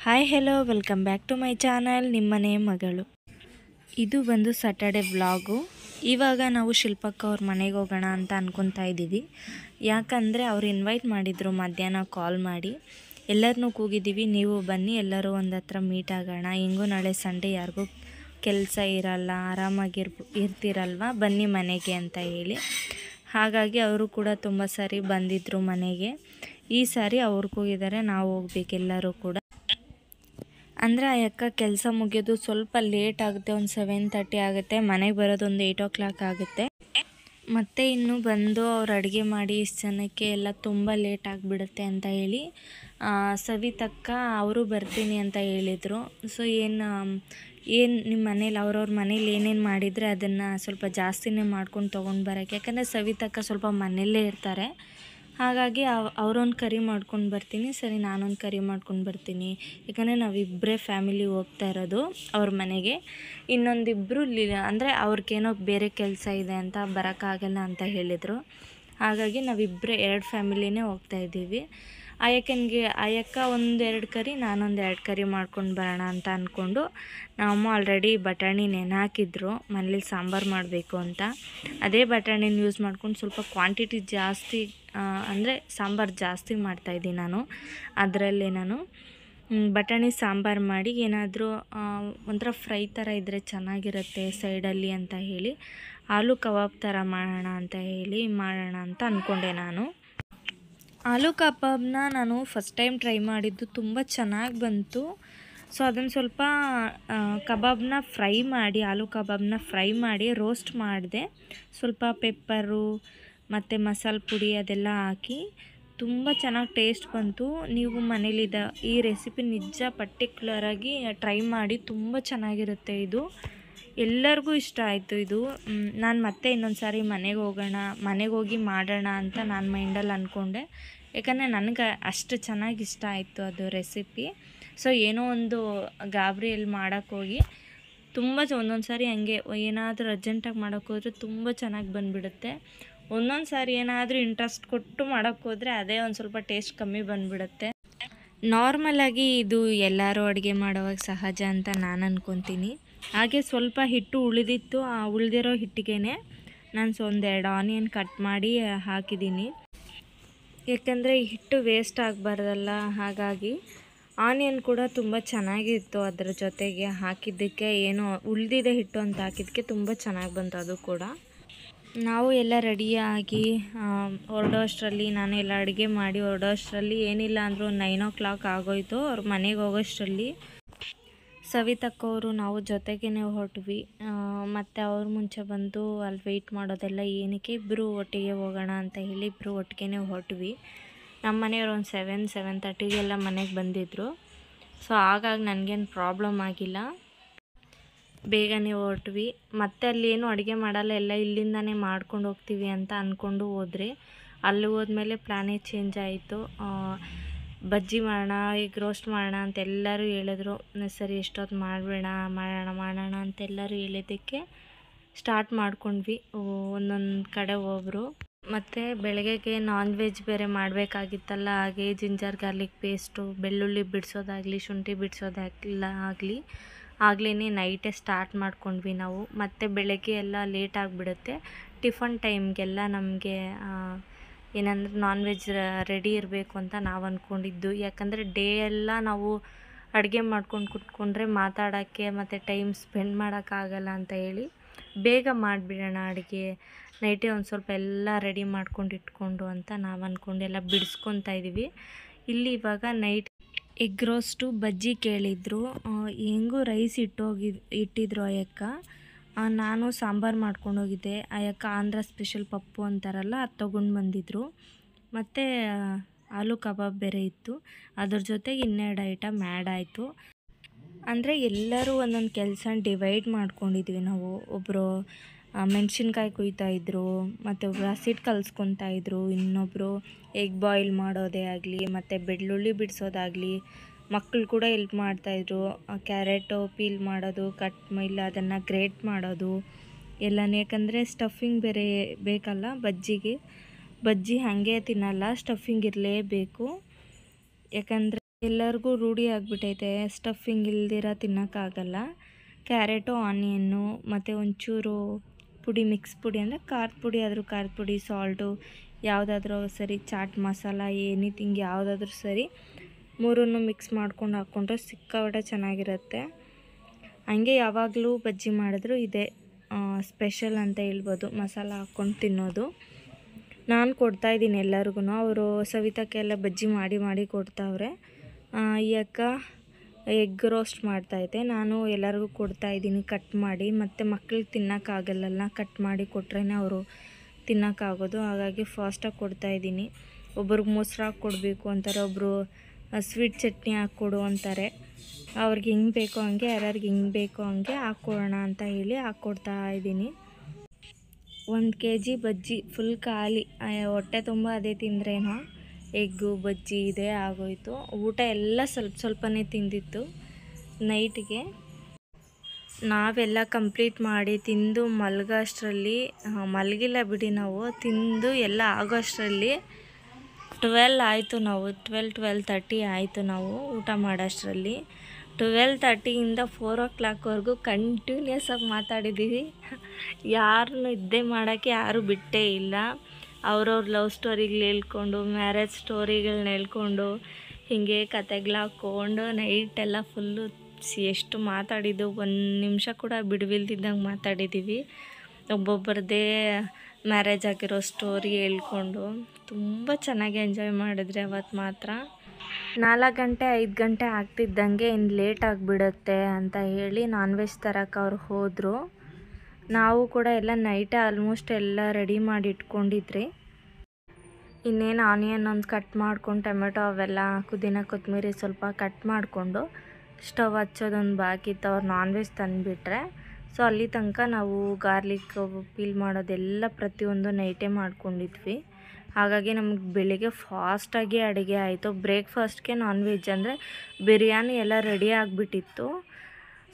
Hi hello welcome back to my channel ನಿಮ್ಮನೆ ಮಗಳು. ಇದು ಬಂದು ಸ್ಯಾಟರ್ಡೆ ವ್ಲಾಗು. ಇವಾಗ ನಾವು ಶಿಲ್ಪಕ್ಕ ಅವ್ರ ಮನೆಗೆ ಹೋಗೋಣ ಅಂತ ಅನ್ಕೊತಾ ಇದ್ದೀವಿ. ಯಾಕಂದರೆ ಅವ್ರು ಇನ್ವೈಟ್ ಮಾಡಿದರು ಮಧ್ಯಾಹ್ನ ಕಾಲ್ ಮಾಡಿ. ಎಲ್ಲರನ್ನೂ ಕೂಗಿದ್ದೀವಿ, ನೀವು ಬನ್ನಿ ಎಲ್ಲರೂ ಒಂದು ಹತ್ರ ಮೀಟ್ ಆಗೋಣ, ಹಿಂಗೂ ನಾಳೆ ಸಂಡೇ ಯಾರಿಗೂ ಕೆಲಸ ಇರಲ್ಲ, ಇರ್ತಿರಲ್ವ, ಬನ್ನಿ ಮನೆಗೆ ಅಂತ ಹೇಳಿ. ಹಾಗಾಗಿ ಅವರು ಕೂಡ ತುಂಬ ಸಾರಿ ಬಂದಿದ್ದರು ಮನೆಗೆ. ಈ ಸಾರಿ ಅವ್ರು ಕೂಗಿದ್ದಾರೆ, ನಾವು ಹೋಗ್ಬೇಕು ಎಲ್ಲರೂ ಕೂಡ. ಅಂದರೆ ಆ ಅಕ್ಕ ಕೆಲಸ ಮುಗಿಯೋದು ಸ್ವಲ್ಪ ಲೇಟ್ ಆಗುತ್ತೆ, ಒಂದು 7:30 ಆಗುತ್ತೆ. ಮನೆಗೆ ಬರೋದು ಒಂದು 8 o'clock ಆಗುತ್ತೆ. ಮತ್ತು ಇನ್ನು ಬಂದು ಅವ್ರು ಅಡುಗೆ ಮಾಡಿ ಇಷ್ಟು ಜನಕ್ಕೆ ಎಲ್ಲ ತುಂಬ ಲೇಟ್ ಆಗಿಬಿಡುತ್ತೆ ಅಂತ ಹೇಳಿ ಸವಿತಕ್ಕ ಅವರು ಬರ್ತೀನಿ ಅಂತ ಹೇಳಿದರು. ಸೊ ಏನು ನಿಮ್ಮ ಮನೇಲಿ ಅವ್ರವ್ರ ಮನೇಲಿ ಏನೇನು ಮಾಡಿದರೆ ಅದನ್ನು ಸ್ವಲ್ಪ ಜಾಸ್ತಿನೇ ಮಾಡ್ಕೊಂಡು ತೊಗೊಂಡು ಬರೋಕ್ಕೆ. ಯಾಕಂದರೆ ಸವಿತಕ್ಕ ಸ್ವಲ್ಪ ಮನೆಯಲ್ಲೇ ಇರ್ತಾರೆ. ಹಾಗಾಗಿ ಅವರೊಂದು ಕರಿ ಮಾಡ್ಕೊಂಡು ಬರ್ತೀನಿ, ಸರಿ ನಾನೊಂದು ಕರಿ ಮಾಡ್ಕೊಂಡು ಬರ್ತೀನಿ. ಯಾಕಂದರೆ ನಾವಿಬ್ಬರೇ ಫ್ಯಾಮಿಲಿ ಹೋಗ್ತಾ ಇರೋದು ಅವ್ರ ಮನೆಗೆ. ಇನ್ನೊಂದಿಬ್ಬರು ಅಂದರೆ ಅವ್ರಿಗೇನೋ ಬೇರೆ ಕೆಲಸ ಇದೆ ಅಂತ ಬರೋಕ್ಕಾಗಲ್ಲ ಅಂತ ಹೇಳಿದರು. ಹಾಗಾಗಿ ನಾವಿಬ್ಬರೇ 2 ಫ್ಯಾಮಿಲಿನೇ ಹೋಗ್ತಾ ಇದ್ದೀವಿ. ಅಯ್ಯಕ್ಕ 1-2 ಕರಿ, ನಾನೊಂದು 2 ಕರಿ ಮಾಡ್ಕೊಂಡು ಬರೋಣ ಅಂತ ಅಂದ್ಕೊಂಡು ನಮ್ಮಮ್ಮ ಆಲ್ರೆಡಿ ಬಟಾಣಿ ನೆನೆ ಹಾಕಿದ್ರು ಮನೇಲಿ ಸಾಂಬಾರು ಮಾಡಬೇಕು ಅಂತ. ಅದೇ ಬಟಾಣಿನ ಯೂಸ್ ಮಾಡ್ಕೊಂಡು ಸ್ವಲ್ಪ ಕ್ವಾಂಟಿಟಿ ಜಾಸ್ತಿ ಅಂದರೆ ಸಾಂಬಾರು ಜಾಸ್ತಿ ಮಾಡ್ತಾಯಿದ್ದೀನಿ ನಾನು. ಅದರಲ್ಲೇ ನಾನು ಬಟಾಣಿ ಸಾಂಬಾರು ಮಾಡಿ ಏನಾದರೂ ಒಂಥರ ಫ್ರೈ ಥರ ಇದ್ದರೆ ಚೆನ್ನಾಗಿರುತ್ತೆ ಸೈಡಲ್ಲಿ ಅಂತ ಹೇಳಿ ಆಲೂ ಕಬಾಬ್ ಥರ ಮಾಡೋಣ ಅಂತ ಅಂದ್ಕೊಂಡೆ ನಾನು. ಆಲೂ ಕಬಾಬ್ನ ನಾನು ಫಸ್ಟ್ ಟೈಮ್ ಟ್ರೈ ಮಾಡಿದ್ದು, ತುಂಬ ಚೆನ್ನಾಗಿ ಬಂತು. ಸೊ ಅದನ್ನು ಸ್ವಲ್ಪ ಆಲೂ ಕಬಾಬ್ನ ಫ್ರೈ ಮಾಡಿ ರೋಸ್ಟ್ ಮಾಡಿದೆ. ಸ್ವಲ್ಪ ಪೆಪ್ಪರು ಮತ್ತು ಮಸಾಲೆ ಪುಡಿ ಅದೆಲ್ಲ ಹಾಕಿ ತುಂಬ ಚೆನ್ನಾಗಿ ಟೇಸ್ಟ್ ಬಂತು. ನೀವು ಮನೇಲಿದ್ದ ಈ ರೆಸಿಪಿ ನಿಜ ಪರ್ಟಿಕ್ಯುಲರಾಗಿ ಟ್ರೈ ಮಾಡಿ, ತುಂಬ ಚೆನ್ನಾಗಿರುತ್ತೆ. ಇದು ಎಲ್ಲರಿಗೂ ಇಷ್ಟ ಆಯಿತು. ಇದು ನಾನು ಮತ್ತೆ ಇನ್ನೊಂದು ಸಾರಿ ಮನೆಗೆ ಹೋಗಿ ಮಾಡೋಣ ಅಂತ ನಾನು ಮೈಂಡಲ್ಲಿ ಅಂದ್ಕೊಂಡೆ. ಯಾಕಂದರೆ ನನಗೆ ಅಷ್ಟು ಚೆನ್ನಾಗಿ ಇಷ್ಟ ಆಯಿತು ಅದು ರೆಸಿಪಿ. ಸೊ ಏನೋ ಒಂದು ಗಾಬರಿಯಲ್ಲಿ ಮಾಡೋಕ್ಕೋಗಿ ಒಂದೊಂದು ಸಾರಿ ಹಂಗೆ ಏನಾದರೂ ಅರ್ಜೆಂಟಾಗಿ ಮಾಡೋಕ್ಕೋದ್ರೆ ತುಂಬ ಚೆನ್ನಾಗಿ ಬಂದುಬಿಡುತ್ತೆ. ಒಂದೊಂದು ಸಾರಿ ಏನಾದರೂ ಇಂಟ್ರೆಸ್ಟ್ ಕೊಟ್ಟು ಮಾಡೋಕ್ಕೋದ್ರೆ ಅದೇ ಒಂದು ಸ್ವಲ್ಪ ಟೇಸ್ಟ್ ಕಮ್ಮಿ ಬಂದುಬಿಡುತ್ತೆ. ನಾರ್ಮಲಾಗಿ ಇದು ಎಲ್ಲರೂ ಅಡುಗೆ ಮಾಡೋವಾಗ ಸಹಜ ಅಂತ ನಾನು ಅಂದ್ಕೊತೀನಿ. ಹಾಗೆ ಸ್ವಲ್ಪ ಹಿಟ್ಟು ಉಳಿದಿತ್ತು, ಆ ಉಳಿದಿರೋ ಹಿಟ್ಟಿಗೆ ನಾನು 1-2 ಆನಿಯನ್ ಕಟ್ ಮಾಡಿ ಹಾಕಿದ್ದೀನಿ. ಯಾಕಂದರೆ ಹಿಟ್ಟು ವೇಸ್ಟ್ ಆಗಬಾರ್ದಲ್ಲ, ಹಾಗಾಗಿ ಆನಿಯನ್ ಕೂಡ ತುಂಬ ಚೆನ್ನಾಗಿತ್ತು. ಅದರ ಜೊತೆಗೆ ಹಾಕಿದ್ದಕ್ಕೆ ಏನೋ ಉಳಿದಿದೆ ಹಿಟ್ಟು ಅಂತ ಹಾಕಿದ್ದಕ್ಕೆ ತುಂಬ ಚೆನ್ನಾಗಿ ಬಂತು ಅದು ಕೂಡ. ನಾವು ಎಲ್ಲ ರೆಡಿಯಾಗಿ ಹೊರಡೋ ಅಷ್ಟರಲ್ಲಿ, ನಾನು ಎಲ್ಲ ಅಡುಗೆ ಮಾಡಿ ಹೊರಡೋ ಅಷ್ಟರಲ್ಲಿ ಏನಿಲ್ಲ ಅಂದರೂ 9 o'clock ಆಗೋಯಿತು. ಅವ್ರ ಮನೆಗೆ ಹೋಗೋಷ್ಟರಲ್ಲಿ ಸವಿತಕ್ಕವರು ನಾವು ಜೊತೆಗೇ ಹೊರಟ್ವಿ. ಮತ್ತು ಅವ್ರ ಮುಂಚೆ ಬಂದು ಅಲ್ಲಿ ವೆಯ್ಟ್ ಮಾಡೋದೆಲ್ಲ ಏನಕ್ಕೆ, ಇಬ್ಬರು ಒಟ್ಟಿಗೆ ಹೋಗೋಣ ಅಂತ ಹೇಳಿ ಇಬ್ಬರು ಒಟ್ಟಿಗೆ ಹೊರಟ್ವಿ. ನಮ್ಮ ಮನೆಯವ್ರು ಒಂದು 7-7:30 ಮನೆಗೆ ಬಂದಿದ್ದರು. ಸೊ ಹಾಗಾಗಿ ನನಗೇನು ಪ್ರಾಬ್ಲಮ್ ಆಗಿಲ್ಲ, ಬೇಗನೆ ಹೊರಟ್ವಿ. ಮತ್ತು ಅಲ್ಲಿ ಏನು ಅಡುಗೆ ಮಾಡಲ್ಲ, ಎಲ್ಲ ಇಲ್ಲಿಂದನೇ ಮಾಡ್ಕೊಂಡು ಹೋಗ್ತೀವಿ ಅಂತ ಅಂದ್ಕೊಂಡು ಹೋದ್ರಿ. ಅಲ್ಲಿ ಹೋದ್ಮೇಲೆ ಪ್ಲ್ಯಾನೇ ಚೇಂಜ್ ಆಯಿತು. ಬಜ್ಜಿ ಮಾಡೋಣ, ಎಗ್ ರೋಸ್ಟ್ ಮಾಡೋಣ ಅಂತ ಎಲ್ಲರೂ ಹೇಳಿದ್ರು. ಸರಿ ಎಷ್ಟೊತ್ತು ಮಾಡೋಣ ಅಂತ ಎಲ್ಲರೂ ಹೇಳಿದ್ದಕ್ಕೆ ಸ್ಟಾರ್ಟ್ ಮಾಡ್ಕೊಂಡ್ವಿ ಒಂದೊಂದು ಕಡೆ ಒಬ್ಬರು. ಮತ್ತು ಬೆಳಗ್ಗೆಗೆ ನಾನ್ ವೆಜ್ ಬೇರೆ ಮಾಡಬೇಕಾಗಿತ್ತಲ್ಲ, ಹಾಗೆ ಜಿಂಜರ್ ಗಾರ್ಲಿಕ್ ಪೇಸ್ಟು, ಬೆಳ್ಳುಳ್ಳಿ ಬಿಡಿಸೋದಾಗಲಿ, ಶುಂಠಿ ಬಿಡಿಸೋದಾಗಲಿ ಆಗ್ಲೇ ನೈಟೇ ಸ್ಟಾರ್ಟ್ ಮಾಡ್ಕೊಂಡ್ವಿ ನಾವು. ಮತ್ತು ಬೆಳಗ್ಗೆ ಎಲ್ಲ ಲೇಟ್ ಆಗಿಬಿಡುತ್ತೆ ಟಿಫನ್ ಟೈಮ್ಗೆಲ್ಲ. ನಮಗೆ ಏನಂದ್ರೆ ನಾನ್ ವೆಜ್ ರೆಡಿ ಇರಬೇಕು ಅಂತ ನಾವು ಅಂದ್ಕೊಂಡಿದ್ದು. ಯಾಕಂದರೆ ಡೇ ಎಲ್ಲ ನಾವು ಅಡುಗೆ ಮಾಡ್ಕೊಂಡು ಕುತ್ಕೊಂಡ್ರೆ ಮಾತಾಡೋಕ್ಕೆ ಮತ್ತು ಟೈಮ್ ಸ್ಪೆಂಡ್ ಮಾಡೋಕ್ಕಾಗಲ್ಲ ಅಂತ ಹೇಳಿ ಬೇಗ ಮಾಡಿಬಿಡೋಣ ಅಡುಗೆ, ನೈಟೇ ಒಂದು ಸ್ವಲ್ಪ ಎಲ್ಲ ರೆಡಿ ಮಾಡ್ಕೊಂಡು ಇಟ್ಕೊಂಡು ಅಂತ ನಾವು ಅಂದ್ಕೊಂಡು ಎಲ್ಲ ಬಿಡಿಸ್ಕೊತಾ ಇದ್ದೀವಿ. ಇಲ್ಲಿ ಇವಾಗ ನೈಟ್ ಎಗ್ ರೋಸ್ಟು ಬಜ್ಜಿ ಕೇಳಿದ್ರು. ಹೆಂಗೂ ರೈಸ್ ಇಟ್ಟಿದ್ರು ಅಯ್ಯಕ್ಕ. ನಾನು ಸಾಂಬಾರು ಮಾಡ್ಕೊಂಡು ಹೋಗಿದ್ದೆ. ಅಯ್ಯಕ್ಕ ಆಂಧ್ರ ಸ್ಪೆಷಲ್ ಪಪ್ಪು ಅಂತಾರಲ್ಲ, ಅದು ತೊಗೊಂಡು ಬಂದಿದ್ರು. ಮತ್ತು ಆಲೂ ಕಬಾಬ್ ಬೇರೆ ಇತ್ತು. ಅದ್ರ ಜೊತೆಗೆ 2 ಐಟಮ್ ಆ್ಯಡ್ ಆಯಿತು. ಅಂದರೆ ಎಲ್ಲರೂ ಒಂದೊಂದು ಕೆಲಸ ಡಿವೈಡ್ ಮಾಡ್ಕೊಂಡಿದ್ವಿ ನಾವು. ಒಬ್ಬರು ಮೆಣಸಿನ್ಕಾಯಿ ಕುಯ್ತಾಯಿದ್ರು, ಮತ್ತು ಒಬ್ಬರು ಹಸಿಟ್ಟು ಕಲಿಸ್ಕೊತಾ ಇದ್ರು, ಇನ್ನೊಬ್ಬರು ಎಗ್ ಬಾಯ್ಲ್ ಮಾಡೋದೇ ಆಗಲಿ ಮತ್ತು ಬೆಳ್ಳುಳ್ಳಿ ಬಿಡಿಸೋದಾಗಲಿ. ಮಕ್ಕಳು ಕೂಡ ಹೆಲ್ಪ್ ಮಾಡ್ತಾಯಿದ್ರು. ಕ್ಯಾರೆಟು ಪೀಲ್ ಮಾಡೋದು, ಇಲ್ಲ ಅದನ್ನು ಗ್ರೇಟ್ ಮಾಡೋದು ಎಲ್ಲನೇ. ಯಾಕಂದರೆ ಸ್ಟಫಿಂಗ್ ಬೇರೆ ಬೇಕಲ್ಲ ಬಜ್ಜಿ ಹಾಗೆ ತಿನ್ನಲ್ಲ, ಸ್ಟಫಿಂಗ್ ಇರಲೇಬೇಕು. ಯಾಕಂದರೆ ಎಲ್ಲರಿಗೂ ರೂಢಿ ಆಗಿಬಿಟ್ಟೈತೆ, ಸ್ಟಫಿಂಗ್ ಇಲ್ದಿರ ತಿನ್ನೋಕ್ಕಾಗಲ್ಲ. ಕ್ಯಾರೆಟು, ಆನಿಯನ್ನು ಮತ್ತು ಒಂಚೂರು ಪುಡಿ, ಮಿಕ್ಸ್ ಪುಡಿ ಅಂದರೆ ಖಾರದ ಪುಡಿ ಆದರೂ ಖಾರದ ಪುಡಿ, ಸಾಲ್ಟು ಯಾವುದಾದ್ರೂ ಸರಿ, ಚಾಟ್ ಮಸಾಲ, ಎನಿಥಿಂಗ್ ಯಾವುದಾದ್ರೂ ಸರಿ, ಮೂರನ್ನು ಮಿಕ್ಸ್ ಮಾಡ್ಕೊಂಡು ಹಾಕ್ಕೊಂಡ್ರೆ ಸಿಕ್ಕಾಪಟ್ಟೆ ಚೆನ್ನಾಗಿರುತ್ತೆ. ಹಂಗೆ ಯಾವಾಗಲೂ ಬಜ್ಜಿ ಮಾಡಿದ್ರು ಇದೆ ಸ್ಪೆಷಲ್ ಅಂತ ಹೇಳ್ಬೋದು, ಮಸಾಲ ಹಾಕ್ಕೊಂಡು ತಿನ್ನೋದು. ನಾನು ಕೊಡ್ತಾಯಿದ್ದೀನಿ ಎಲ್ಲರಿಗೂ. ಅವರು ಸವಿತಕ್ಕೆಲ್ಲ ಬಜ್ಜಿ ಮಾಡಿ ಕೊಡ್ತಾವ್ರೆ. ಈ ಅಕ್ಕ ಎಗ್ ರೋಸ್ಟ್ ಮಾಡ್ತಾಯಿದ್ದೆ, ನಾನು ಎಲ್ಲರಿಗೂ ಕೊಡ್ತಾಯಿದ್ದೀನಿ ಕಟ್ ಮಾಡಿ. ಮತ್ತು ಮಕ್ಳಿಗೆ ತಿನ್ನೋಕ್ಕಾಗಲ್ಲ, ಕಟ್ ಮಾಡಿ ಕೊಟ್ರೇ ಅವರು ತಿನ್ನೋಕ್ಕಾಗೋದು. ಹಾಗಾಗಿ ಫಾಸ್ಟಾಗಿ ಕೊಡ್ತಾಯಿದ್ದೀನಿ. ಒಬ್ರಿಗೆ ಮೊಸರು ಹಾಕಿ ಕೊಡಬೇಕು ಅಂತಾರೆ, ಒಬ್ಬರು ಸ್ವೀಟ್ ಚಟ್ನಿ ಹಾಕ್ಕೊಡು ಅಂತಾರೆ. ಅವ್ರಿಗೆ ಹಿಂಗೆ ಬೇಕೋ ಹಂಗೆ, ಯಾರ್ಯಾರಿಗೆ ಹಿಂಗೆ ಬೇಕೋ ಹಂಗೆ ಹಾಕ್ಕೊಡೋಣ ಅಂತ ಹೇಳಿ ಹಾಕ್ಕೊಡ್ತಾ ಇದ್ದೀನಿ. 1 kg ಬಜ್ಜಿ ಫುಲ್ ಖಾಲಿ, ಹೊಟ್ಟೆ ತುಂಬ ಅದೇ ತಿಂದ್ರೇನೋ, ಎಗ್ಗು ಬಜ್ಜಿ ಇದೇ ಆಗೋಯ್ತು. ಊಟ ಎಲ್ಲ ಸ್ವಲ್ಪನೇ ತಿಂದಿತ್ತು ನೈಟಿಗೆ. ನಾವೆಲ್ಲ ಕಂಪ್ಲೀಟ್ ಮಾಡಿ ತಿಂದು ಮಲಗೋ ಅಷ್ಟರಲ್ಲಿ, ಮಲಗಿಲ್ಲ ಬಿಡಿ, ನಾವು ತಿಂದು ಎಲ್ಲ ಆಗೋ ಅಷ್ಟರಲ್ಲಿ 12 ಆಯಿತು. ನಾವು 12:30 ಆಯಿತು ನಾವು ಊಟ ಮಾಡೋಷ್ಟರಲ್ಲಿ. 12:30ಇಂದ 4 o'clockವರೆಗೂ ಕಂಟಿನ್ಯೂಸ್ ಆಗಿ ಮಾತಾಡಿದ್ದೀವಿ. ಯಾರನ್ನೂ ನಿದ್ದೆ ಮಾಡೋಕ್ಕೆ ಯಾರೂ ಬಿಟ್ಟೇ ಇಲ್ಲ. ಅವ್ರವ್ರ ಲವ್ ಸ್ಟೋರಿಗಳು ಹೇಳ್ಕೊಂಡು, ಮ್ಯಾರೇಜ್ ಸ್ಟೋರಿಗಳನ್ನ ಹೇಳ್ಕೊಂಡು, ಹೀಗೆ ಕತೆಗಳು ಹಾಕ್ಕೊಂಡು ನೈಟೆಲ್ಲ ಫುಲ್ಲು ಎಷ್ಟು ಮಾತಾಡಿದ್ದು, 1 ನಿಮಿಷ ಕೂಡ ಬಿಡುವಿಲ್ದಿದ್ದಂಗೆ ಮಾತಾಡಿದ್ದೀವಿ. ಒಬ್ಬೊಬ್ಬರದೇ ಮ್ಯಾರೇಜ್ ಆಗಿರೋ ಸ್ಟೋರಿ ಹೇಳ್ಕೊಂಡು ತುಂಬ ಚೆನ್ನಾಗಿ ಎಂಜಾಯ್ ಮಾಡಿದ್ರೆ ಅವತ್ತು ಮಾತ್ರ. 4 ಗಂಟೆ 5 ಗಂಟೆ ಆಗ್ತಿದ್ದಂಗೆ ಇನ್ನು ಲೇಟ್ ಆಗಿಬಿಡುತ್ತೆ ಅಂತ ಹೇಳಿ ನಾನ್ ವೆಜ್ ತರಕ್ಕೆ ಅವ್ರು ಹೋದರು. ನಾವು ಕೂಡ ಎಲ್ಲ ನೈಟೇ ಆಲ್ಮೋಸ್ಟ್ ಎಲ್ಲ ರೆಡಿ ಮಾಡಿ ಇಟ್ಕೊಂಡಿದ್ರಿ. ಇನ್ನೇನು ಆನಿಯನ್ ಒಂದು ಕಟ್ ಮಾಡ್ಕೊಂಡು, ಟೊಮೆಟೊ ಅವೆಲ್ಲ, ಪುದೀನ ಕೊತ್ತಂಬರಿ ಸ್ವಲ್ಪ ಕಟ್ ಮಾಡಿಕೊಂಡು ಸ್ಟವ್ ಹಚ್ಚೋದೊಂದು ಬಾಕಿ ಇತ್ತು. ಅವ್ರು ನಾನ್ ವೆಜ್ ತಂದುಬಿಟ್ರೆ, ಸೊ ಅಲ್ಲಿ ತನಕ ನಾವು ಗಾರ್ಲಿಕ್ ಪೀಲ್ ಮಾಡೋದೆಲ್ಲ ಪ್ರತಿಯೊಂದು ನೈಟೇ ಮಾಡ್ಕೊಂಡಿದ್ವಿ. ಹಾಗಾಗಿ ನಮಗೆ ಬೆಳಿಗ್ಗೆ ಫಾಸ್ಟಾಗಿ ಅಡುಗೆ ಆಯಿತು. ಬ್ರೇಕ್ಫಾಸ್ಟ್ಗೆ ನಾನ್ ವೆಜ್ ಅಂದರೆ ಬಿರಿಯಾನಿ ಎಲ್ಲ ರೆಡಿ ಆಗಿಬಿಟ್ಟಿತ್ತು.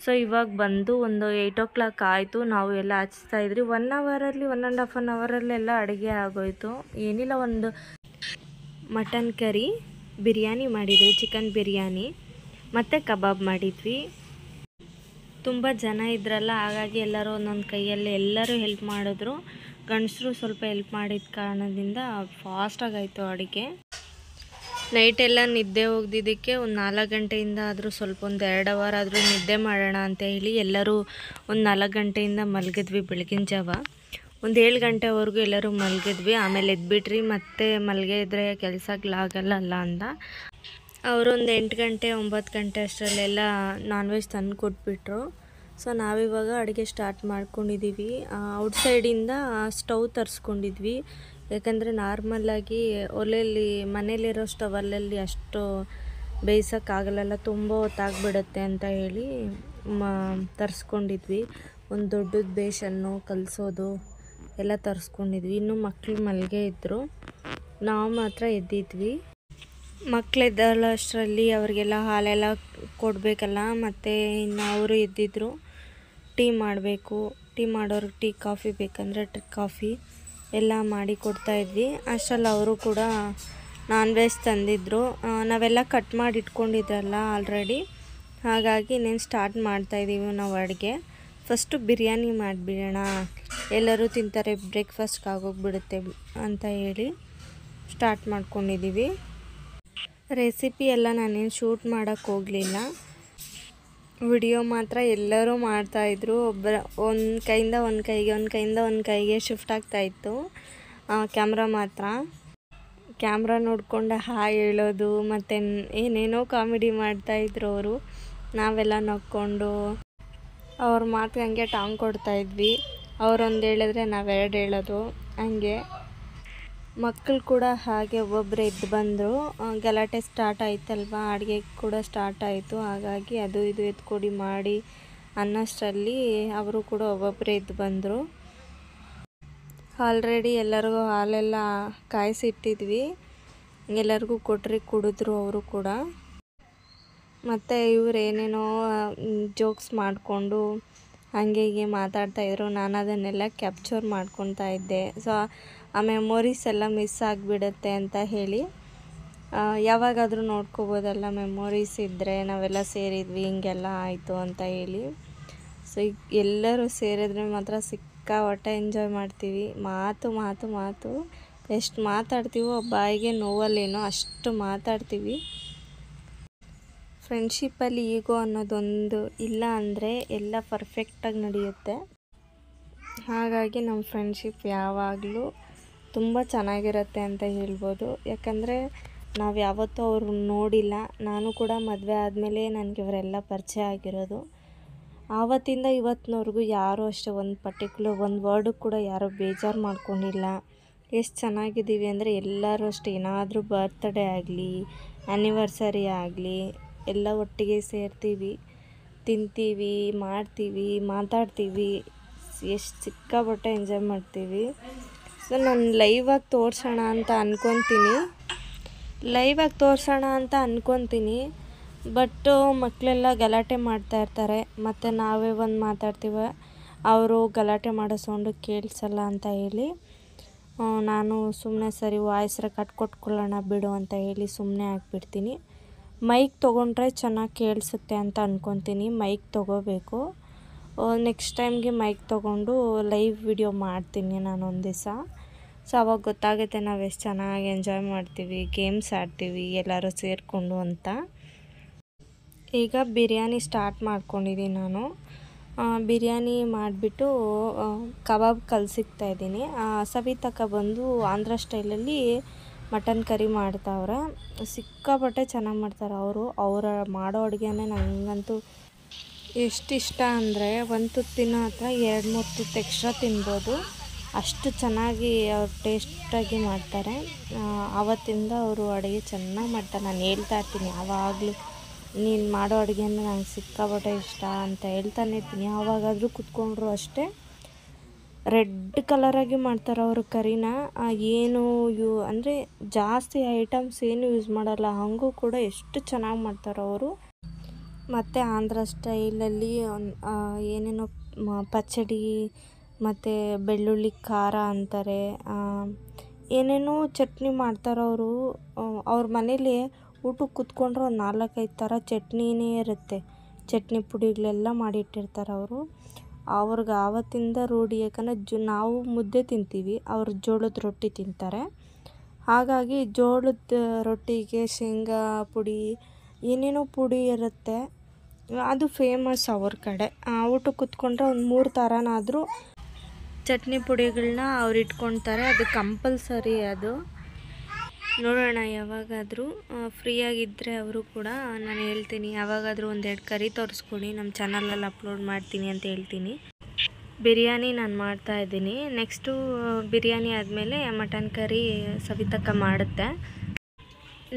ಸೊ ಇವಾಗ ಬಂದು ಒಂದು 8 o'clock ಆಯಿತು. ನಾವು ಎಲ್ಲ ಹಚ್ತಾಯಿದ್ರಿ. 1 ಅವರಲ್ಲಿ 1.5 ಅವರಲ್ಲೆಲ್ಲ ಅಡುಗೆ ಆಗೋಯಿತು. ಏನಿಲ್ಲ, ಒಂದು ಮಟನ್ ಕರಿ, ಬಿರಿಯಾನಿ ಮಾಡಿದ್ವಿ, ಚಿಕನ್ ಬಿರಿಯಾನಿ ಮತ್ತು ಕಬಾಬ್ ಮಾಡಿದ್ವಿ. ತುಂಬ ಜನ ಇದ್ರಲ್ಲ, ಹಾಗಾಗಿ ಎಲ್ಲರೂ ಒಂದೊಂದು ಕೈಯಲ್ಲಿ ಎಲ್ಲರೂ ಹೆಲ್ಪ್ ಮಾಡಿದ್ರು. ಗಂಡಸರು ಸ್ವಲ್ಪ ಹೆಲ್ಪ್ ಮಾಡಿದ ಕಾರಣದಿಂದ ಫಾಸ್ಟಾಗಾಯಿತು ಅಡುಗೆ. ನೈಟೆಲ್ಲ ನಿದ್ದೆ ಹೋಗ್ದಿದ್ದಕ್ಕೆ ಒಂದು 4 ಗಂಟೆಯಿಂದ ಆದರೂ ಸ್ವಲ್ಪ ಒಂದು 2 ಅವರ್ ಆದರೂ ನಿದ್ದೆ ಮಾಡೋಣ ಅಂತ ಹೇಳಿ ಎಲ್ಲರೂ ಒಂದು 4 ಗಂಟೆಯಿಂದ ಮಲಗಿದ್ವಿ. ಬೆಳಗಿನ ಜಾವ ಒಂದು 7 ಗಂಟೆವರೆಗೂ ಎಲ್ಲರೂ ಮಲಗಿದ್ವಿ. ಆಮೇಲೆ ಎದ್ಬಿಟ್ರಿ, ಮತ್ತೆ ಮಲಗಿದ್ರೆ ಕೆಲಸಗಳಾಗಲ್ಲ ಅಂದ ಅವರು. ಒಂದು 8 ಗಂಟೆ 9 ಗಂಟೆ ಅಷ್ಟರಲ್ಲೆಲ್ಲ ನಾನ್ ವೆಜ್ ತಂದು ಕೊಟ್ಬಿಟ್ರು. ಸೊ ನಾವಿವಾಗ ಅಡುಗೆ ಸ್ಟಾರ್ಟ್ ಮಾಡ್ಕೊಂಡಿದ್ದೀವಿ. ಔಟ್ಸೈಡಿಂದ ಸ್ಟವ್ ತರಿಸ್ಕೊಂಡಿದ್ವಿ. ಯಾಕಂದರೆ ನಾರ್ಮಲಾಗಿ ಒಲೆಯಲ್ಲಿ, ಮನೇಲಿರೋ ಸ್ಟವಲ್ಲಿ ಅಷ್ಟು ಬೇಯಿಸೋಕ್ಕಾಗಲ್ಲ, ತುಂಬ ಹೊತ್ತಾಗ್ಬಿಡುತ್ತೆ ಅಂತ ಹೇಳಿ ತರಿಸ್ಕೊಂಡಿದ್ವಿ. ಒಂದು ದೊಡ್ಡದು ಬೇಸನ್ನು ಕಲಸೋದು ಎಲ್ಲ ತರಿಸ್ಕೊಂಡಿದ್ವಿ. ಇನ್ನೂ ಮಕ್ಕಳು ಮಲ್ಗೆ ಇದ್ದರು, ನಾವು ಮಾತ್ರ ಎದ್ದಿದ್ವಿ. ಮಕ್ಕಳು ಎದ್ದಳಷ್ಟರಲ್ಲಿ ಅವರಿಗೆಲ್ಲ ಹಾಲೆಲ್ಲ ಕೊಡಬೇಕಲ್ಲ, ಮತ್ತು ಇನ್ನು ಅವರು ಎದ್ದಿದ್ರು. ಟೀ ಮಾಡಬೇಕು, ಟೀ ಮಾಡೋರಿಗೆ ಟೀ, ಕಾಫಿ ಬೇಕಂದರೆ ಕಾಫಿ ಎಲ್ಲ ಮಾಡಿ ಕೊಡ್ತಾಯಿದ್ವಿ. ಅಷ್ಟರಲ್ಲಿ ಅವರು ಕೂಡ ನಾನ್ ವೆಜ್ ತಂದಿದ್ದರು. ನಾವೆಲ್ಲ ಕಟ್ ಮಾಡಿ ಇಟ್ಕೊಂಡಿದ್ರಲ್ಲ ಆಲ್ರೆಡಿ, ಹಾಗಾಗಿ ಇನ್ನೇನು ಸ್ಟಾರ್ಟ್ ಮಾಡ್ತಾಯಿದ್ದೀವಿ ನಾವು ಅಡುಗೆ. ಫಸ್ಟು ಬಿರಿಯಾನಿ ಮಾಡಿಬಿಡೋಣ, ಎಲ್ಲರೂ ತಿಂತಾರೆ, ಬ್ರೇಕ್ಫಾಸ್ಟ್ಗೆ ಆಗೋಗ್ಬಿಡುತ್ತೆ ಅಂತ ಹೇಳಿ ಸ್ಟಾರ್ಟ್ ಮಾಡ್ಕೊಂಡಿದ್ದೀವಿ. ರೆಸಿಪಿ ಎಲ್ಲ ನಾನೇನು ಶೂಟ್ ಮಾಡೋಕ್ಕೆ ಹೋಗಲಿಲ್ಲ. ವಿಡಿಯೋ ಮಾತ್ರ ಎಲ್ಲರೂ ಮಾಡ್ತಾಯಿದ್ರು. ಒಂದು ಕೈಯಿಂದ ಒಂದು ಕೈಗೆ ಶಿಫ್ಟ್ ಆಗ್ತಾಯಿತ್ತು ಕ್ಯಾಮ್ರಾ ಮಾತ್ರ. ಕ್ಯಾಮ್ರಾ ನೋಡಿಕೊಂಡು ಹಾಯ್ ಹೇಳೋದು ಮತ್ತು ಏನೇನೋ ಕಾಮಿಡಿ ಮಾಡ್ತಾಯಿದ್ರು ಅವರು. ನಾವೆಲ್ಲ ನಕ್ಕೊಂಡು ಅವ್ರ ಮಾತಿಗೆ ಹಂಗೆ ಟಾಂಗ್ ಕೊಡ್ತಾಯಿದ್ವಿ. ಅವರೊಂದು ಹೇಳಿದ್ರೆ ನಾವು 2 ಹೇಳೋದು ಹಂಗೆ. ಮಕ್ಕಳು ಕೂಡ ಹಾಗೆ ಒಬ್ಬೊಬ್ಬರೇ ಎದ್ದು ಬಂದರು. ಗಲಾಟೆ ಸ್ಟಾರ್ಟ್ ಆಯ್ತಲ್ವ, ಅಡುಗೆ ಕೂಡ ಸ್ಟಾರ್ಟ್ ಆಯಿತು. ಹಾಗಾಗಿ ಅದು ಇದು ಎತ್ಕೊಡಿ ಮಾಡಿ ಅನ್ನೋಷ್ಟರಲ್ಲಿ ಅವರು ಕೂಡ ಒಬ್ಬೊಬ್ಬರೇ ಎದ್ದು ಬಂದರು. ಆಲ್ರೆಡಿ ಎಲ್ಲರಿಗೂ ಹಾಲೆಲ್ಲ ಕಾಯಿಸಿಟ್ಟಿದ್ವಿ, ಎಲ್ಲರಿಗೂ ಕೊಟ್ಟರೆ ಕುಡಿದ್ರು ಅವರು ಕೂಡ. ಮತ್ತು ಇವ್ರು ಏನೇನೋ ಜೋಕ್ಸ್ ಮಾಡಿಕೊಂಡು ಹಾಗೆ ಹೀಗೆ ಮಾತಾಡ್ತಾಯಿದ್ರು. ನಾನು ಅದನ್ನೆಲ್ಲ ಕ್ಯಾಪ್ಚರ್ ಮಾಡ್ಕೊತಾ ಇದ್ದೆ. ಸೊ ಆ ಮೆಮೊರೀಸ್ ಎಲ್ಲ ಮಿಸ್ ಆಗಿಬಿಡುತ್ತೆ ಅಂತ ಹೇಳಿ ಯಾವಾಗಾದರೂ ನೋಡ್ಕೋಬೋದಲ್ಲ, ಮೆಮೊರೀಸ್ ಇದ್ದರೆ ನಾವೆಲ್ಲ ಸೇರಿದ್ವಿ ಹಿಂಗೆಲ್ಲ ಆಯಿತು ಅಂತ ಹೇಳಿ. ಸೊ ಈಗ ಎಲ್ಲರೂ ಸೇರಿದ್ರೆ ಮಾತ್ರ ಸಿಕ್ಕಾಪಟ್ಟೆ ಎಂಜಾಯ್ ಮಾಡ್ತೀವಿ. ಮಾತು ಮಾತು ಮಾತು ಎಷ್ಟು ಮಾತಾಡ್ತೀವೋ ಬಾಯಿಗೆ ನೋವಲ್ಲೇನೋ ಅಷ್ಟು ಮಾತಾಡ್ತೀವಿ. ಫ್ರೆಂಡ್ಶಿಪ್ಪಲ್ಲಿ ಈಗೋ ಅನ್ನೋದೊಂದು ಇಲ್ಲ ಅಂದರೆ ಎಲ್ಲ ಪರ್ಫೆಕ್ಟಾಗಿ ನಡೆಯುತ್ತೆ. ಹಾಗಾಗಿ ನಮ್ಮ ಫ್ರೆಂಡ್ಶಿಪ್ ಯಾವಾಗಲೂ ತುಂಬ ಚೆನ್ನಾಗಿರುತ್ತೆ ಅಂತ ಹೇಳ್ಬೋದು. ಯಾಕಂದರೆ ನಾವು ಯಾವತ್ತೂ ಅವ್ರನ್ನ ನೋಡಿಲ್ಲ. ನಾನು ಕೂಡ ಮದುವೆ ಆದಮೇಲೆ ನನಗೆ ಇವರೆಲ್ಲ ಪರಿಚಯ ಆಗಿರೋದು. ಆವತ್ತಿಂದ ಇವತ್ತಿನವರೆಗೂ ಯಾರೂ ಅಷ್ಟೇ ಒಂದು ಪರ್ಟಿಕ್ಯುಲರ್ ಒಂದು ವರ್ಡು ಕೂಡ ಯಾರೂ ಬೇಜಾರು ಮಾಡ್ಕೊಂಡಿಲ್ಲ. ಎಷ್ಟು ಚೆನ್ನಾಗಿದ್ದೀವಿ ಅಂದರೆ ಎಲ್ಲರೂ ಅಷ್ಟೇ, ಏನಾದರೂ ಬರ್ತ್ಡೇ ಆಗಲಿ ಆ್ಯನಿವರ್ಸರಿ ಆಗಲಿ ಎಲ್ಲ ಒಟ್ಟಿಗೆ ಸೇರ್ತೀವಿ, ತಿಂತೀವಿ, ಮಾಡ್ತೀವಿ, ಮಾತಾಡ್ತೀವಿ, ಎಷ್ಟು ಸಿಕ್ಕಾಪಟ್ಟೆ ಎಂಜಾಯ್ ಮಾಡ್ತೀವಿ. ಸೊ ನಾನು ಲೈವಾಗಿ ತೋರಿಸೋಣ ಅಂತ ಅನ್ಕೊತೀನಿ. ಬಟ್ ಮಕ್ಕಳೆಲ್ಲ ಗಲಾಟೆ ಮಾಡ್ತಾಯಿರ್ತಾರೆ, ಮತ್ತು ನಾವೇ ಒಂದು ಮಾತಾಡ್ತೀವಿ, ಅವರು ಗಲಾಟೆ ಮಾಡೋ ಸೌಂಡು ಕೇಳಿಸಲ್ಲ ಅಂತ ಹೇಳಿ ನಾನು ಸುಮ್ಮನೆ ಸರಿ ವಾಯ್ಸ್ ರೆಕಾರ್ಡ್ ಕೊಟ್ಕೊಳ್ಳೋಣ ಬಿಡು ಅಂತ ಹೇಳಿ ಸುಮ್ಮನೆ ಆಗಿಬಿಡ್ತೀನಿ. ಮೈಕ್ ತೊಗೊಂಡ್ರೆ ಚೆನ್ನಾಗಿ ಕೇಳಿಸುತ್ತೆ ಅಂತ ಅಂದ್ಕೊತೀನಿ. ಮೈಕ್ ತೊಗೋಬೇಕು. ನೆಕ್ಸ್ಟ್ ಟೈಮ್ಗೆ ಮೈಕ್ ತೊಗೊಂಡು ಲೈವ್ ವಿಡಿಯೋ ಮಾಡ್ತೀನಿ ನಾನು ಒಂದು ದಿವಸ. ಸೊ ಅವಾಗ ಗೊತ್ತಾಗುತ್ತೆ ನಾವು ಎಷ್ಟು ಚೆನ್ನಾಗಿ ಎಂಜಾಯ್ ಮಾಡ್ತೀವಿ, ಗೇಮ್ಸ್ ಆಡ್ತೀವಿ ಎಲ್ಲರೂ ಸೇರಿಕೊಂಡು ಅಂತ. ಈಗ ಬಿರಿಯಾನಿ ಸ್ಟಾರ್ಟ್ ಮಾಡ್ಕೊಂಡಿದ್ದೀನಿ ನಾನು. ಬಿರಿಯಾನಿ ಮಾಡಿಬಿಟ್ಟು ಕಬಾಬ್ ಕಲಸಿಕ್ತಾಯಿದ್ದೀನಿ. ಸವಿತಕ್ಕ ಬಂದು ಆಂಧ್ರ ಸ್ಟೈಲಲ್ಲಿ ಮಟನ್ ಕರಿ ಮಾಡ್ತಾವ್ರೆ. ಸಿಕ್ಕಾಪಟ್ಟೆ ಚೆನ್ನಾಗಿ ಮಾಡ್ತಾರೆ ಅವರು. ಅವರ ಮಾಡೋ ಅಡುಗೆನೇ ನನಗಂತೂ ಎಷ್ಟು ಇಷ್ಟ ಅಂದರೆ ಒಂದು ತುತ್ತು ತಿನ್ನೋ ಹತ್ರ 2-3 ತುತ್ತು ಎಕ್ಸ್ಟ್ರಾ ತಿನ್ಬೋದು, ಅಷ್ಟು ಚೆನ್ನಾಗಿ ಅವ್ರು ಟೇಸ್ಟಾಗಿ ಮಾಡ್ತಾರೆ. ಆವತ್ತಿಂದ ಅವರು ಅಡುಗೆ ಚೆನ್ನಾಗಿ ಮಾಡ್ತಾರೆ. ನಾನು ಹೇಳ್ತಾ ಇರ್ತೀನಿ ಯಾವಾಗಲೂ, ನೀನು ಮಾಡೋ ಅಡುಗೆನ ನಂಗೆ ಸಿಕ್ಕಾಪಟ್ಟೆ ಇಷ್ಟ ಅಂತ ಹೇಳ್ತಾನೆ ಇರ್ತೀನಿ. ಯಾವಾಗಾದರೂ ಕೂತ್ಕೊಂಡ್ರು ಅಷ್ಟೇ ರೆಡ್ ಕಲರಾಗಿ ಮಾಡ್ತಾರೆ ಅವರು ಕರಿನ. ಏನು ಅಂದರೆ ಜಾಸ್ತಿ ಐಟಮ್ಸ್ ಏನು ಯೂಸ್ ಮಾಡಲ್ಲ, ಹಾಗೂ ಕೂಡ ಎಷ್ಟು ಚೆನ್ನಾಗಿ ಮಾಡ್ತಾರೆ ಅವರು. ಮತ್ತು ಆಂಧ್ರ ಸ್ಟೈಲಲ್ಲಿ ಏನೇನೋ ಪಚ್ಚಡಿ ಮತ್ತು ಬೆಳ್ಳುಳ್ಳಿ ಖಾರ ಅಂತಾರೆ, ಏನೇನೋ ಚಟ್ನಿ ಮಾಡ್ತಾರೆ ಅವರು. ಅವ್ರ ಮನೇಲಿ ಊಟಕ್ಕೆ ಕೂತ್ಕೊಂಡ್ರೆ ಒಂದು 4-5 ಥರ ಚಟ್ನಿನೇ ಇರುತ್ತೆ. ಚಟ್ನಿ ಪುಡಿಗಳೆಲ್ಲ ಮಾಡಿಟ್ಟಿರ್ತಾರೆ ಅವರು. ಅವ್ರಿಗೆ ಆವತ್ತಿಂದ ರೂಢಿ. ಯಾಕಂದರೆ ನಾವು ಮುದ್ದೆ ತಿಂತೀವಿ, ಅವರು ಜೋಳದ ರೊಟ್ಟಿ ತಿಂತಾರೆ. ಹಾಗಾಗಿ ಜೋಳದ ರೊಟ್ಟಿಗೆ ಶೇಂಗಾ ಪುಡಿ ಏನೇನೋ ಪುಡಿ ಇರುತ್ತೆ, ಅದು ಫೇಮಸ್ ಅವ್ರ ಕಡೆ. ಊಟಕ್ಕೆ ಕೂತ್ಕೊಂಡ್ರೆ ಒಂದು 3 ಥರನಾದರೂ ಚಟ್ನಿ ಪುಡಿಗಳನ್ನ ಅವ್ರು ಇಟ್ಕೊಳ್ತಾರೆ. ಅದು ಕಂಪಲ್ಸರಿ. ಅದು ನೋಡೋಣ ಯಾವಾಗಾದರೂ ಫ್ರೀಯಾಗಿದ್ದರೆ ಅವರು ಕೂಡ ನಾನು ಹೇಳ್ತೀನಿ, ಯಾವಾಗಾದರೂ 1-2 ಕರಿ ತೋರಿಸ್ಕೊಡಿ, ನಮ್ಮ ಚಾನಲಲ್ಲಿ ಅಪ್ಲೋಡ್ ಮಾಡ್ತೀನಿ ಅಂತ ಹೇಳ್ತೀನಿ. ಬಿರಿಯಾನಿ ನಾನು ಮಾಡ್ತಾಯಿದ್ದೀನಿ. ನೆಕ್ಸ್ಟು ಬಿರಿಯಾನಿ ಆದಮೇಲೆ ಮಟನ್ ಕರಿ ಸವಿತಕ್ಕ ಮಾಡುತ್ತೆ.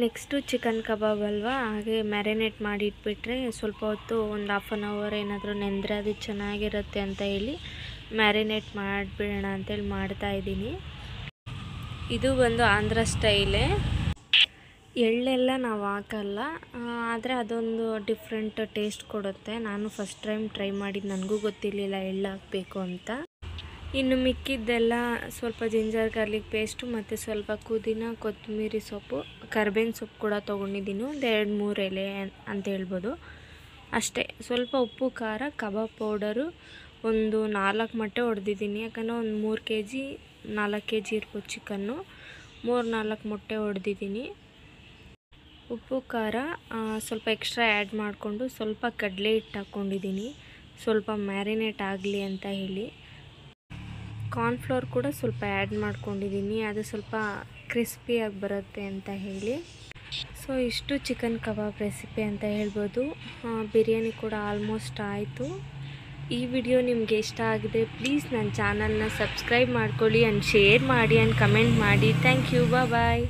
ನೆಕ್ಸ್ಟು ಚಿಕನ್ ಕಬಾಬ್ ಅಲ್ವಾ, ಹಾಗೆ ಮ್ಯಾರಿನೇಟ್ ಮಾಡಿ ಇಟ್ಬಿಟ್ರೆ ಸ್ವಲ್ಪ ಹೊತ್ತು ಒಂದು 1/2 hour ಏನಾದರೂ ನೆಂದರೆ ಅದು ಚೆನ್ನಾಗಿರುತ್ತೆ ಅಂತ ಹೇಳಿ ಮ್ಯಾರಿನೇಟ್ ಮಾಡಿಬಿಡೋಣ ಅಂತೇಳಿ ಮಾಡ್ತಾಯಿದ್ದೀನಿ. ಇದು ಬಂದು ಆಂಧ್ರ ಸ್ಟೈಲೇ. ಎಳ್ಳೆಲ್ಲ ನಾವು ಹಾಕಲ್ಲ, ಆದರೆ ಅದೊಂದು ಡಿಫ್ರೆಂಟ್ ಟೇಸ್ಟ್ ಕೊಡುತ್ತೆ. ನಾನು ಫಸ್ಟ್ ಟೈಮ್ ಟ್ರೈ ಮಾಡಿದ್ದು, ನನಗೂ ಗೊತ್ತಿರಲಿಲ್ಲ ಎಳ್ಳು ಹಾಕಬೇಕು ಅಂತ. ಇನ್ನು ಮಿಕ್ಕಿದ್ದೆಲ್ಲ ಸ್ವಲ್ಪ ಜಿಂಜರ್ ಗಾರ್ಲಿಕ್ ಪೇಸ್ಟು ಮತ್ತು ಸ್ವಲ್ಪ ಪುದೀನ, ಕೊತ್ತಂಬರಿ ಸೊಪ್ಪು, ಕರ್ಬೇವಿನ ಸೊಪ್ಪು ಕೂಡ ತೊಗೊಂಡಿದ್ದೀನಿ. ಒಂದು 2-3 ಎಲೆ ಅಂತ ಹೇಳ್ಬೋದು ಅಷ್ಟೇ. ಸ್ವಲ್ಪ ಉಪ್ಪು, ಖಾರ, ಕಬಾಬ್ ಪೌಡರು ಒಂದು 4 ಮೊಟ್ಟೆ ಹೊಡೆದಿದ್ದೀನಿ. ಯಾಕಂದರೆ ಒಂದು 4 kg ಇರ್ಬೋದು ಚಿಕನ್ನು, 3-4 ಮೊಟ್ಟೆ ಹೊಡೆದಿದ್ದೀನಿ. ಉಪ್ಪು ಖಾರ ಸ್ವಲ್ಪ ಎಕ್ಸ್ಟ್ರಾ ಆ್ಯಡ್ ಮಾಡಿಕೊಂಡು ಸ್ವಲ್ಪ ಕಡಲೆ ಹಿಟ್ಟು ಹಾಕ್ಕೊಂಡಿದ್ದೀನಿ, ಸ್ವಲ್ಪ ಮ್ಯಾರಿನೇಟ್ ಆಗಲಿ ಅಂತ ಹೇಳಿ. ಕಾರ್ನ್ಫ್ಲೋರ್ ಕೂಡ ಸ್ವಲ್ಪ ಆ್ಯಡ್ ಮಾಡ್ಕೊಂಡಿದ್ದೀನಿ, ಅದು ಸ್ವಲ್ಪ ಕ್ರಿಸ್ಪಿಯಾಗಿ ಬರುತ್ತೆ ಅಂತ ಹೇಳಿ. ಸೊ ಇಷ್ಟು ಚಿಕನ್ ಕಬಾಬ್ ರೆಸಿಪಿ ಅಂತ ಹೇಳ್ಬೋದು. ಬಿರಿಯಾನಿ ಕೂಡ ಆಲ್ಮೋಸ್ಟ್ ಆಯಿತು. ಈ ವಿಡಿಯೋ ನಿಮಗೆ ಇಷ್ಟ ಆಗಿದೆ ಪ್ಲೀಸ್ ನನ್ನ ಚಾನಲ್ನ ಸಬ್ಸ್ಕ್ರೈಬ್ ಮಾಡ್ಕೊಳ್ಳಿ ಆ್ಯಂಡ್ ಶೇರ್ ಮಾಡಿ ಆ್ಯಂಡ್ ಕಮೆಂಟ್ ಮಾಡಿ. Thank you, bye.